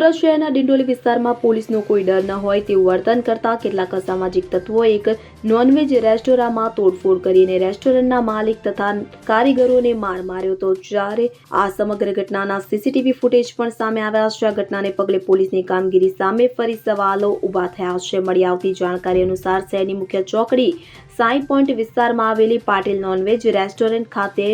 સુરત શહેરના ડિંડોલી વિસ્તારમાં પોલીસનો કોઈ ડર ન હોય તેવું વર્તન કરતા કેટલાક અસામાજિક તત્વોએ એક નોનવેજ રેસ્ટોરાંમાં તોડફોડ કરીને રેસ્ટોરન્ટના માલિક તથા કારીગરોને માર માર્યો હતો. જ્યારે આ સમગ્ર ઘટનાના સીસીટીવી ફૂટેજ પણ સામે આવ્યા છે. આ ઘટનાને પગલે પોલીસની કામગીરી સામે ફરી સવાલો ઊભા થયા છે. મળી આવતી જાણકારી અનુસાર શહેરની મુખ્ય ચોકડી સાઈ પોઈન્ટ વિસ્તારમાં આવેલી પાટીલ નોનવેજ રેસ્ટોરન્ટ ખાતે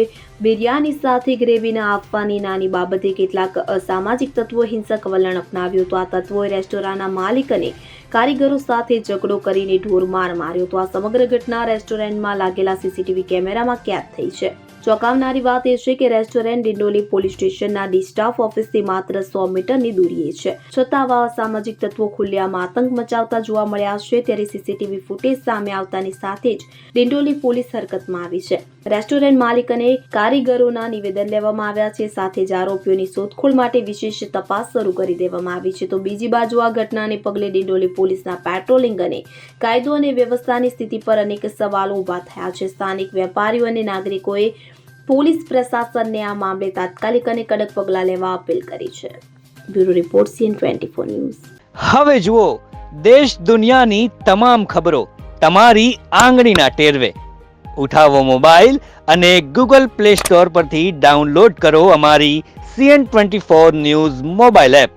બિરયાની સાથે ગ્રેવી ન આપવાની નાની બાબતે કેટલાક અસામાજિક તત્વો હિંસક વલણ અપનાવ્યું હતું. આ તત્વોએ રેસ્ટોરન્ટના માલિક અને કારીગરો સાથે ઝઘડો કરીને ઢોરમાર માર્યો હતો. આ સમગ્ર ઘટના રેસ્ટોરન્ટમાં લાગેલા સીસીટીવી કેમેરામાં કેદ થઈ છે. ચોંકાવનારી વાત એ છે કે રેસ્ટોરન્ટ ડિંડોલી પોલીસ સ્ટેશનના ડી સ્ટાફ ઓફિસથી માત્ર 100 મીટરની દૂરીએ છે. છતાં આવા અસામાજિક તત્વો ખુલ્લેઆમ આતંક મચાવતા જોવા મળ્યા છે. ત્યારે સીસીટીવી ફૂટેજ સામે આવતાની સાથે જ ડિંડોલી પોલીસ હરકતમાં આવી છે. રેસ્ટોરન્ટ માલિક અને કારીગરોના નિવેદન લેવામાં આવ્યા છે. સાથે જ આરોપીઓની શોધખોળ માટે વિશેષ તપાસ શરૂ કરી દેવામાં આવી છે. તો બીજી બાજુ આ ઘટનાને પગલે ડિંડોલી પોલીસના પેટ્રોલિંગ અને કાયદો અને વ્યવસ્થાની સ્થિતિ પર અનેક સવાલો ઊભા થયા છે. સ્થાનિક વેપારીઓ અને નાગરિકોએ પોલીસ પ્રશાસનને આ મામલે તાત્કાલિક અને કડક પગલાં લેવા અપીલ કરી છે. Bureau report CN24 news. હવે જુઓ દેશ દુનિયાની તમામ ખબરો તમારી આંગળીના ટેરવે. ઉઠાવો મોબાઈલ અને Google Play Store પરથી ડાઉનલોડ કરો અમારી CN24 ન્યૂઝ મોબાઈલ એપ.